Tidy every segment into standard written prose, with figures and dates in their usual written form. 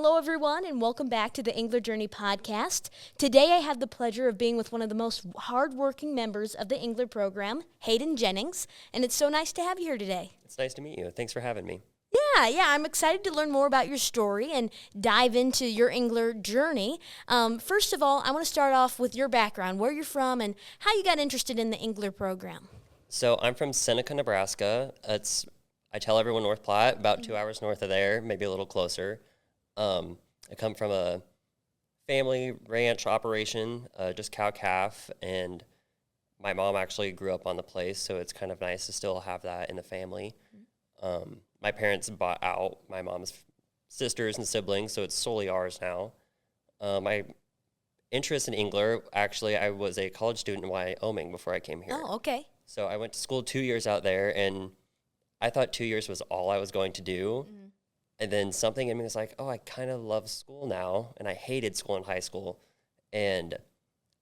Hello, everyone, and welcome back to the Engler Journey podcast. Today, I have the pleasure of being with one of the most hardworking members of the Engler program, Hayden Jennings, and it's so nice to have you here today. It's nice to meet you. Thanks for having me. Yeah, I'm excited to learn more about your story and dive into your Engler journey. First of all, I want to start off with your background, where you're from, and how you got interested in the Engler program. So I'm from Seneca, Nebraska. I tell everyone North Platte, about 2 hours north of there, maybe a little closer. I come from a family ranch operation, just cow-calf, and my mom actually grew up on the place, so it's kind of nice to still have that in the family. My parents bought out my mom's sisters and siblings, so it's solely ours now. My interest in Engler, actually, I was a college student in Wyoming before I came here. Oh, okay. So I went to school 2 years out there, and I thought 2 years was all I was going to do. And then something in me was like, oh, I kind of love school now. And I hated school in high school. And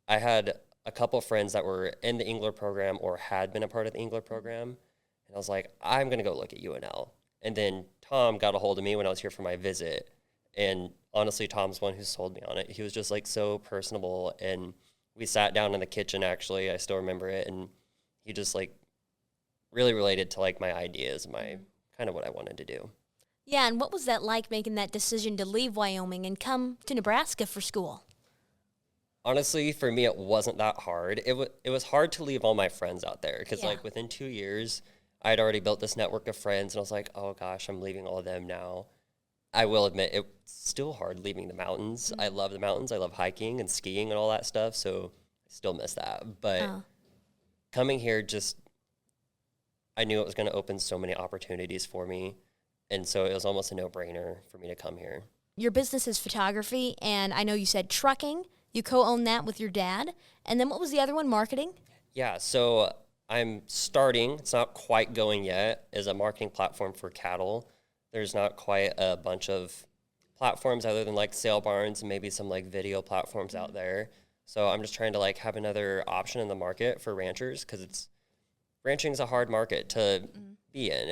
I had a couple of friends that were in the Engler program or had been a part of the Engler program. And I was like, I'm going to go look at UNL. And then Tom got a hold of me when I was here for my visit. And honestly, Tom's the one who sold me on it. He was just like so personable. And we sat down in the kitchen, actually. I still remember it. And he just like really related to like my ideas, my kind of what I wanted to do. Yeah, and what was that like making that decision to leave Wyoming and come to Nebraska for school? Honestly, for me, it wasn't that hard. It was hard to leave all my friends out there because like within 2 years, I had already built this network of friends, and I was like, oh gosh, I'm leaving all of them now. I will admit, it's still hard leaving the mountains. I love the mountains. I love hiking and skiing and all that stuff, so I still miss that. But coming here, I knew it was going to open so many opportunities for me. And so it was almost a no-brainer for me to come here. Your business is photography, and I know you said trucking. You co-own that with your dad. And then what was the other one, marketing? Yeah, so I'm starting, it's not quite going yet, as a marketing platform for cattle. There's not quite a bunch of platforms other than like sale barns and maybe some like video platforms out there. So I'm just trying to like have another option in the market for ranchers because ranching is a hard market to be in.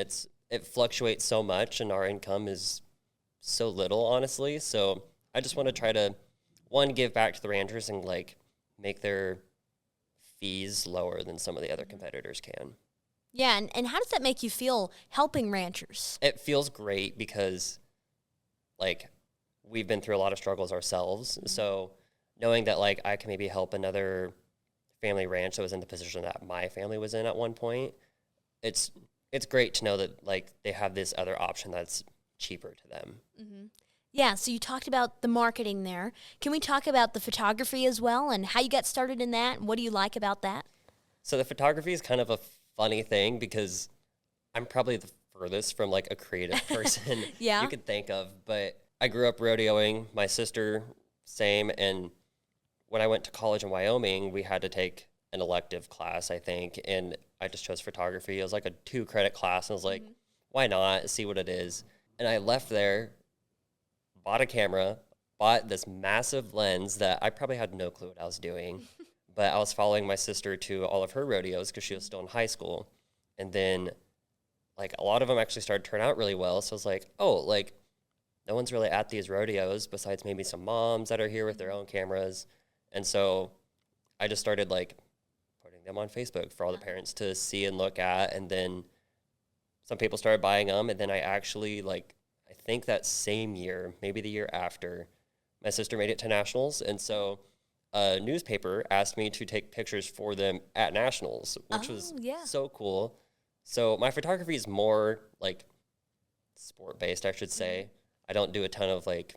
It fluctuates so much, and our income is so little, honestly. So I just want to try to, one, give back to the ranchers and, like, make their fees lower than some of the other competitors can. Yeah, and how does that make you feel helping ranchers? It feels great because, like, we've been through a lot of struggles ourselves. So knowing that, like, I can maybe help another family ranch that was in the position that my family was in at one point, it's great to know that, like, they have this other option that's cheaper to them. Yeah, so you talked about the marketing there. Can we talk about the photography as well and how you got started in that? And what do you like about that? So the photography is kind of a funny thing because I'm probably the furthest from, like, a creative person you could think of. But I grew up rodeoing. My sister, same. And when I went to college in Wyoming, we had to take an elective class, I think, and I just chose photography. It was like a 2-credit class, and I was like, why not, see what it is. And I left there, bought a camera, bought this massive lens that I probably had no clue what I was doing, but I was following my sister to all of her rodeos because she was still in high school. And then, like, a lot of them actually started to turn out really well, so I was like, oh, like, no one's really at these rodeos besides maybe some moms that are here with their own cameras. And so I just started, like, them on Facebook for all the parents to see and look at, and then some people started buying them, and then I actually, like, I think that same year, maybe the year after, my sister made it to nationals, and so a newspaper asked me to take pictures for them at nationals, which was so cool. So my photography is more like sport-based, I should say. I don't do a ton of like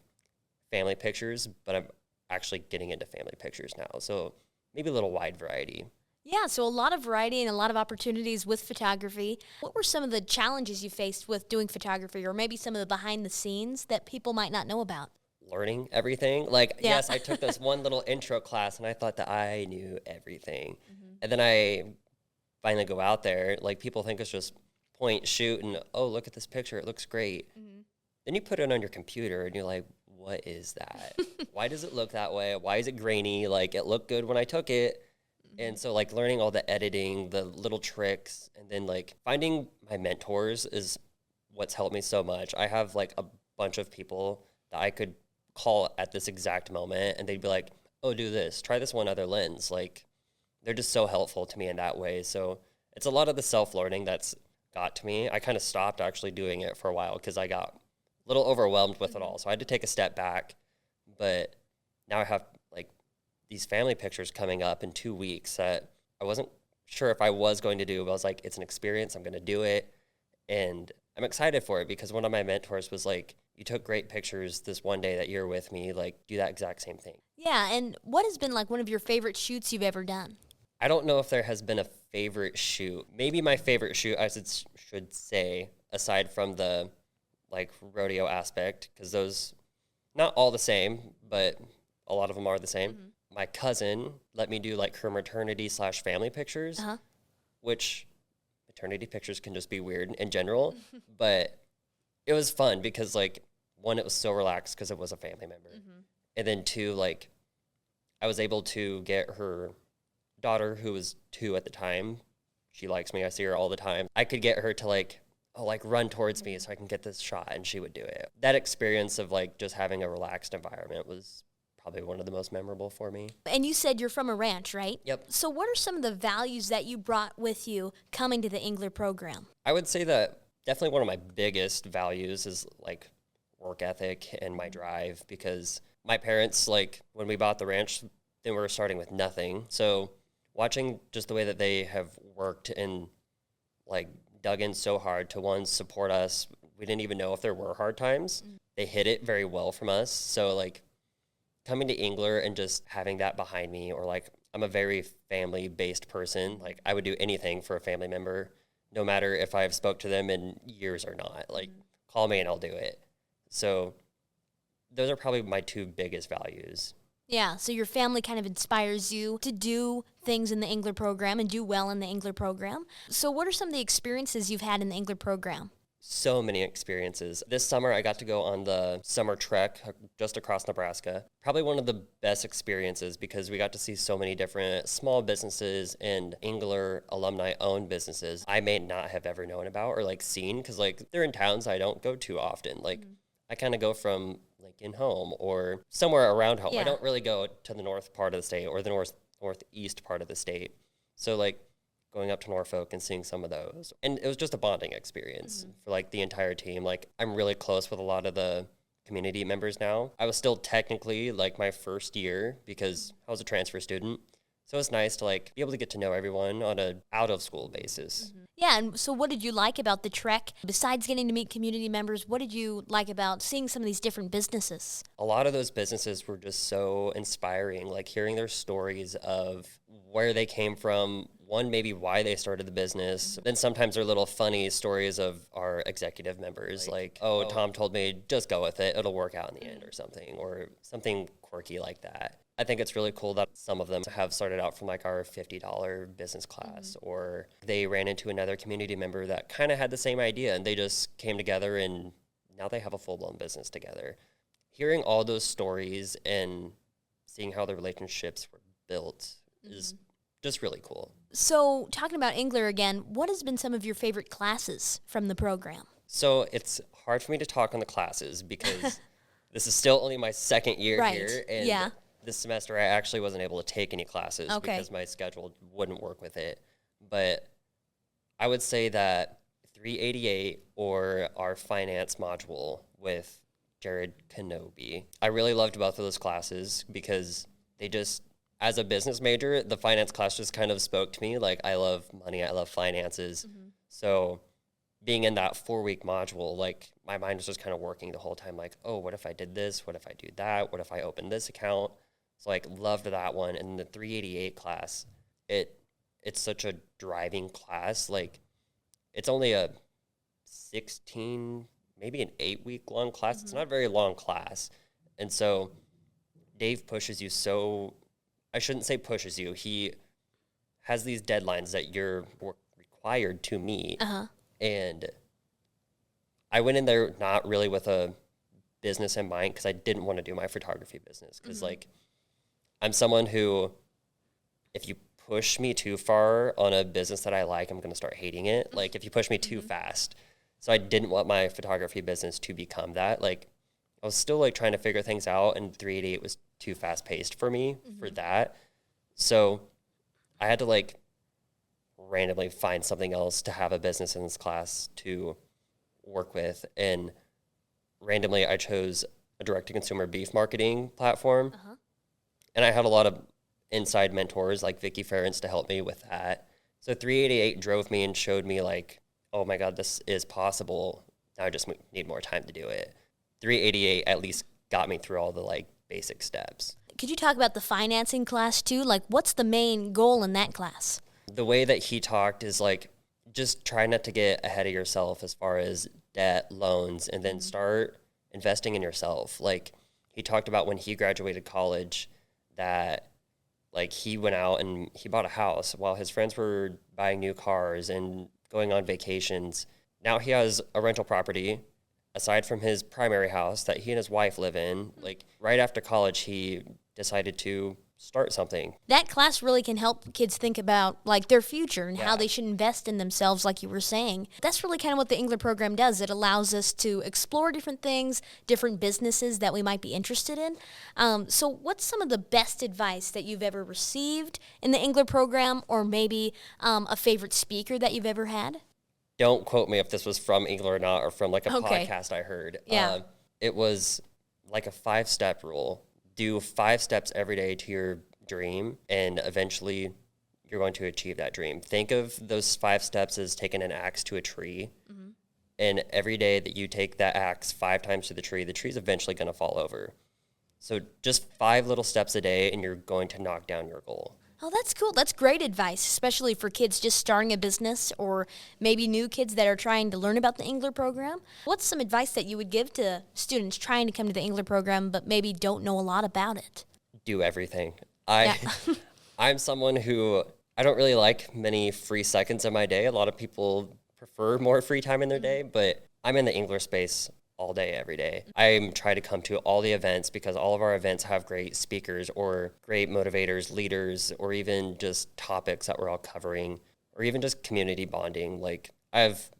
family pictures, but I'm actually getting into family pictures now, so maybe a little wide variety. Yeah, so a lot of variety and a lot of opportunities with photography. What were some of the challenges you faced with doing photography, or maybe some of the behind the scenes that people might not know about? Learning everything. Like, yes, I took this one little intro class, and I thought that I knew everything. And then I finally go out there. Like, people think it's just point, shoot, and, oh, look at this picture. It looks great. Then you put it on your computer, and you're like, what is that? Why does it look that way? Why is it grainy? Like, it looked good when I took it. And so, like, learning all the editing, the little tricks, and then, like, finding my mentors is what's helped me so much. I have, like, a bunch of people that I could call at this exact moment and they'd be like, oh, do this, try this one other lens. Like, they're just so helpful to me in that way. So it's a lot of the self-learning that's got to me. I kind of stopped actually doing it for a while because I got a little overwhelmed with it all. So I had to take a step back. But now I have like these family pictures coming up in 2 weeks that I wasn't sure if I was going to do, but I was like, it's an experience, I'm going to do it. And I'm excited for it because one of my mentors was like, you took great pictures this one day that you're with me, like do that exact same thing. Yeah, and what has been like one of your favorite shoots you've ever done? I don't know if there has been a favorite shoot. Maybe my favorite shoot, I should say, aside from the like rodeo aspect, because those, not all the same, but a lot of them are the same. Mm-hmm. My cousin let me do like her maternity/family pictures, which maternity pictures can just be weird in general, but it was fun because like, one, it was so relaxed because it was a family member. Mm-hmm. And then two, like I was able to get her daughter, who was 2 at the time. She likes me. I see her all the time. I could get her to like run towards me so I can get this shot, and she would do it. That experience of like just having a relaxed environment was probably one of the most memorable for me. And you said you're from a ranch, right? Yep. So what are some of the values that you brought with you coming to the Engler program? I would say that definitely one of my biggest values is like work ethic and my drive, because my parents, like when we bought the ranch, they were starting with nothing. So watching just the way that they have worked and like dug in so hard to, one, support us. We didn't even know if there were hard times. They hid it very well from us. So like coming to Engler and just having that behind me, or like I'm a very family-based person. Like I would do anything for a family member, no matter if I've spoke to them in years or not. Like call me and I'll do it. So those are probably my 2 biggest values. Yeah, so your family kind of inspires you to do things in the Engler program and do well in the Engler program. So what are some of the experiences you've had in the Engler program? So many experiences. This summer, I got to go on the summer trek just across Nebraska. Probably one of the best experiences because we got to see so many different small businesses and Engler alumni-owned businesses I may not have ever known about or like seen, because like they're in towns I don't go to often. Like I kind of go from Lincoln home or somewhere around home. Yeah. I don't really go to the north part of the state or the northeast part of the state. So like going up to Norfolk and seeing some of those. And it was just a bonding experience for like the entire team. Like I'm really close with a lot of the community members now. I was still technically like my first year because I was a transfer student. So it's nice to like be able to get to know everyone on a out of school basis. Yeah, and so what did you like about the trek? Besides getting to meet community members, what did you like about seeing some of these different businesses? A lot of those businesses were just so inspiring, like hearing their stories of where they came from, one, maybe why they started the business. Then sometimes they're little funny stories of our executive members, like, oh, Tom told me, just go with it, it'll work out in the end, or something quirky like that. I think it's really cool that some of them have started out from like our $50 business class, or they ran into another community member that kind of had the same idea and they just came together and now they have a full-blown business together. Hearing all those stories and seeing how the relationships were built is just really cool. So talking about Engler again, what has been some of your favorite classes from the program? So it's hard for me to talk on the classes because this is still only my second year here. And this semester I actually wasn't able to take any classes because my schedule wouldn't work with it. But I would say that 388 or our finance module with Jared Kenobi, I really loved both of those classes because they just, as a business major, the finance class just kind of spoke to me. Like, I love money, I love finances. So being in that 4-week module, like my mind was just kind of working the whole time. Like, oh, what if I did this? What if I do that? What if I open this account? So like loved that one. And the 388 class, it's such a driving class. Like it's only a 16, maybe an 8-week long class. It's not a very long class. And so Dave pushes you so, I shouldn't say pushes you. He has these deadlines that you're required to meet. And I went in there not really with a business in mind because I didn't want to do my photography business. Because like I'm someone who, if you push me too far on a business that I like, I'm going to start hating it. Like if you push me too fast. So I didn't want my photography business to become that. Like I was still like trying to figure things out, and 388 was too fast paced for me for that. So I had to like randomly find something else to have a business in this class to work with. And randomly I chose a direct-to-consumer beef marketing platform. And I had a lot of inside mentors like Vicky Ferentz to help me with that. So 388 drove me and showed me like, oh my God, this is possible. Now I just need more time to do it. 388 at least got me through all the like basic steps. Could you talk about the financing class too? Like, what's the main goal in that class? The way that he talked is like, just try not to get ahead of yourself as far as debt, loans, and then start investing in yourself. Like, he talked about when he graduated college that like he went out and he bought a house while his friends were buying new cars and going on vacations. Now he has a rental property aside from his primary house that he and his wife live in. Like, right after college, he decided to start something. That class really can help kids think about like their future and how they should invest in themselves, like you were saying. That's really kind of what the Engler program does. It allows us to explore different things, different businesses that we might be interested in. So what's some of the best advice that you've ever received in the Engler program, or maybe a favorite speaker that you've ever had? Don't quote me if this was from Engler or not, or from like a podcast I heard. It was like a 5-step rule. Do 5 steps every day to your dream, and eventually you're going to achieve that dream. Think of those 5 steps as taking an axe to a tree. And every day that you take that axe 5 times to the tree's eventually going to fall over. So just 5 little steps a day, and you're going to knock down your goal. Oh, that's cool. That's great advice, especially for kids just starting a business, or maybe new kids that are trying to learn about the Engler program. What's some advice that you would give to students trying to come to the Engler program but maybe don't know a lot about it? Do everything. I'm someone who, I don't really like many free seconds of my day. A lot of people prefer more free time in their day, but I'm in the Engler space all day, every day. I try to come to all the events because all of our events have great speakers or great motivators, leaders, or even just topics that we're all covering, or even just community bonding. Like, I've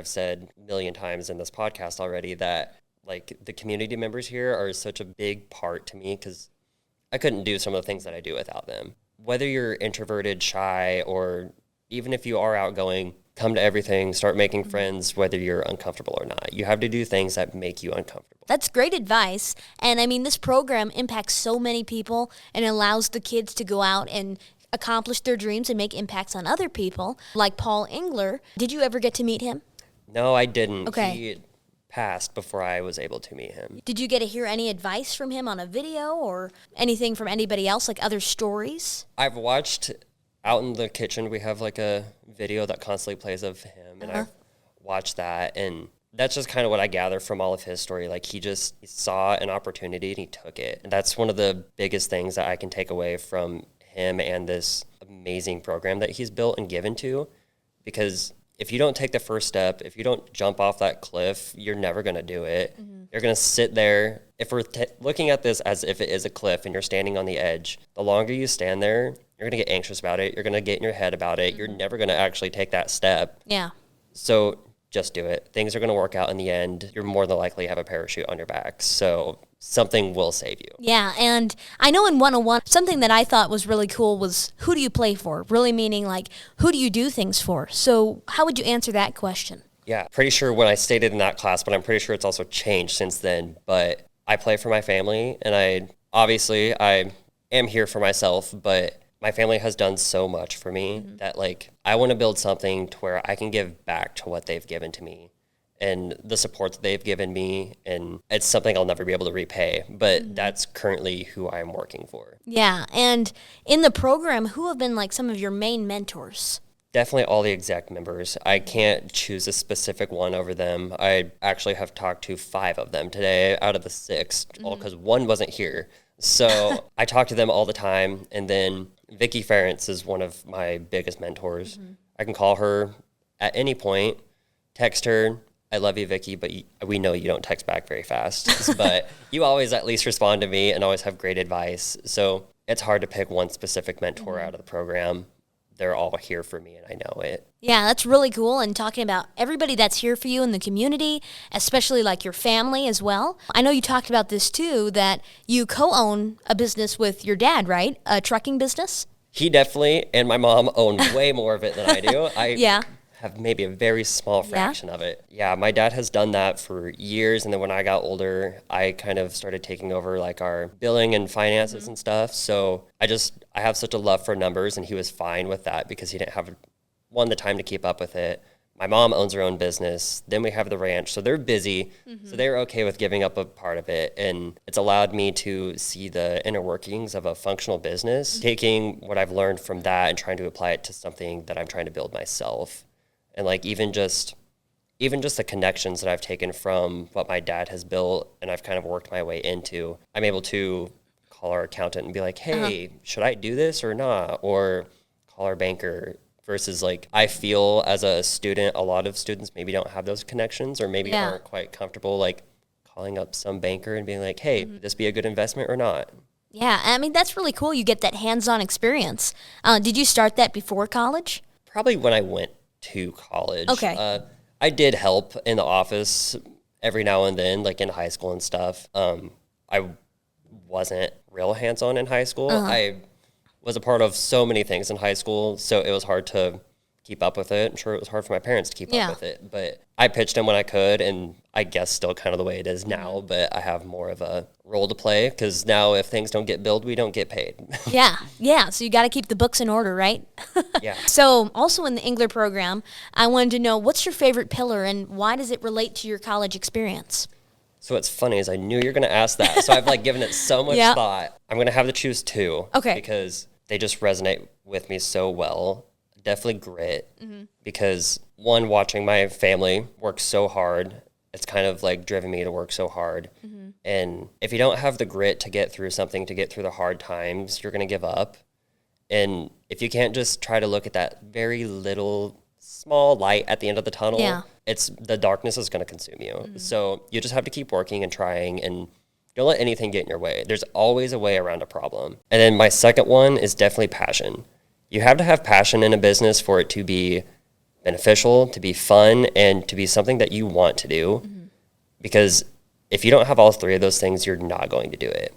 said a million times in this podcast already that like the community members here are such a big part to me, because I couldn't do some of the things that I do without them. Whether you're introverted, shy, or even if you are outgoing, come to everything, start making friends, whether you're uncomfortable or not. You have to do things that make you uncomfortable. That's great advice. And I mean, this program impacts so many people and allows the kids to go out and accomplish their dreams and make impacts on other people, like Paul Engler. Did you ever get to meet him? No, I didn't. Okay. He passed before I was able to meet him. Did you get to hear any advice from him on a video or anything from anybody else, like other stories? I've watched out in the kitchen, we have like a video that constantly plays of him, and I've watched that, and that's just kind of what I gather from all of his story. Like, he saw an opportunity and he took it. And that's one of the biggest things that I can take away from him and this amazing program that he's built and given to, because if you don't take the first step, if you don't jump off that cliff, you're never going to do it. You're going to sit there. If we're looking at this as if it is a cliff and you're standing on the edge, the longer you stand there, you're going to get anxious about it. You're going to get in your head about it. You're never going to actually take that step. Yeah. So just do it. Things are going to work out in the end. You're more than likely to have a parachute on your back. So something will save you. Yeah, and I know in 101, something that I thought was really cool was, who do you play for? Really meaning, like, who do you do things for? So how would you answer that question? Yeah, pretty sure when I stated in that class, but I'm pretty sure it's also changed since then. But I play for my family, and I am here for myself, but my family has done so much for me that, like, I want to build something to where I can give back to what they've given to me and the support that they've given me. And it's something I'll never be able to repay, but that's currently who I'm working for. Yeah. And in the program, who have been like some of your main mentors? Definitely all the exec members. I can't choose a specific one over them. I actually have talked to 5 of them today out of the 6, all because one wasn't here. So I talk to them all the time. And then Vicky Ferentz is one of my biggest mentors. I can call her at any point, text her, I love you, Vicky, but we know you don't text back very fast. But you always at least respond to me and always have great advice. So it's hard to pick one specific mentor out of the program. they're all here for me and I know it. Yeah, that's really cool. And talking about everybody that's here for you in the community, especially like your family as well. I know you talked about this too, that you co-own a business with your dad, right? A trucking business? He definitely, and my mom own way more of it than I do. I have maybe a very small fraction of it. Yeah, my dad has done that for years. And then when I got older, I kind of started taking over like our billing and finances and stuff. So I have such a love for numbers, and he was fine with that because he didn't have, one, the time to keep up with it. My mom owns her own business. Then we have the ranch. So they're busy. So they're okay with giving up a part of it. And it's allowed me to see the inner workings of a functional business, taking what I've learned from that and trying to apply it to something that I'm trying to build myself. And like even just the connections that I've taken from what my dad has built and I've kind of worked my way into, I'm able to call our accountant and be like, hey, should I do this or not? Or call our banker. Versus like, I feel as a student, a lot of students maybe don't have those connections or maybe aren't quite comfortable like calling up some banker and being like, hey, would this be a good investment or not? Yeah, I mean, that's really cool. You get that hands-on experience. Did you start that before college? Probably when I went to college. Okay. I did help in the office every now and then, like in high school and stuff. I wasn't real hands-on in high school. I was a part of so many things in high school, so it was hard to keep up with it. I'm sure it was hard for my parents to keep up with it, but I pitched in when I could, and I guess still kind of the way it is now, but I have more of a role to play because now if things don't get billed, we don't get paid. Yeah, so you got to keep the books in order, right? Yeah. So also in the Engler program, I wanted to know, what's your favorite pillar and why does it relate to your college experience? So what's funny is I knew you were going to ask that, so I've like given it so much thought. I'm going to have to choose two because they just resonate with me so well. Definitely grit, because one, watching my family work so hard, it's kind of like driven me to work so hard. And if you don't have the grit to get through something, to get through the hard times, you're going to give up. And if you can't just try to look at that very little small light at the end of the tunnel, it's the darkness is going to consume you. So you just have to keep working and trying, and don't let anything get in your way. There's always a way around a problem. And then my second one is definitely passion. You have to have passion in a business for it to be beneficial, to be fun, and to be something that you want to do. Because if you don't have all three of those things, you're not going to do it.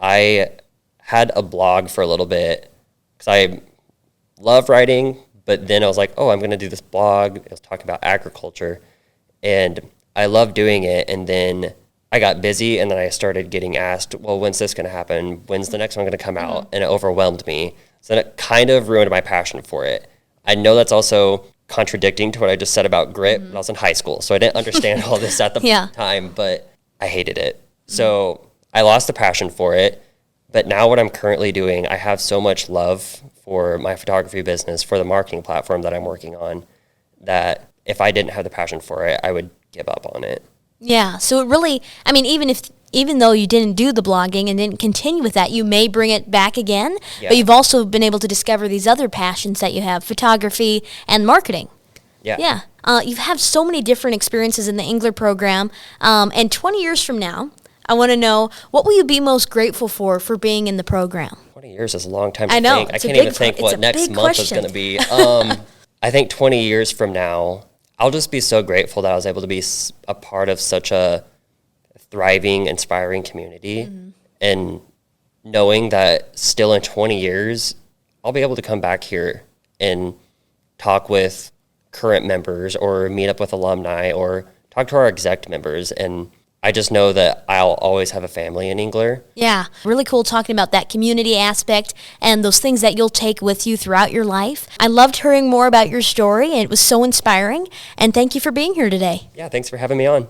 I had a blog for a little bit because I love writing, but then I was like, oh, I'm going to do this blog. It was talking about agriculture, and I love doing it. And then I got busy, and then I started getting asked, well, when's this going to happen? When's the next one going to come out? And it overwhelmed me. So then it kind of ruined my passion for it. I know that's also contradicting to what I just said about grit, but I was in high school, so I didn't understand all this at the time, but I hated it. So I lost the passion for it. But now what I'm currently doing, I have so much love for my photography business, for the marketing platform that I'm working on, that if I didn't have the passion for it, I would give up on it. Yeah, so it really, I mean, even though you didn't do the blogging and didn't continue with that, you may bring it back again, but you've also been able to discover these other passions that you have, photography and marketing. Yeah. You have so many different experiences in the Engler program, and 20 years from now, I want to know, what will you be most grateful for being in the program? 20 years is a long time to think. I can't even think what next month is going to be. I think 20 years from now, I'll just be so grateful that I was able to be a part of such a thriving, inspiring community, and knowing that still in 20 years, I'll be able to come back here and talk with current members or meet up with alumni or talk to our exec members. And I just know that I'll always have a family in Engler. Yeah, really cool talking about that community aspect and those things that you'll take with you throughout your life. I loved hearing more about your story, and it was so inspiring. And thank you for being here today. Yeah, thanks for having me on.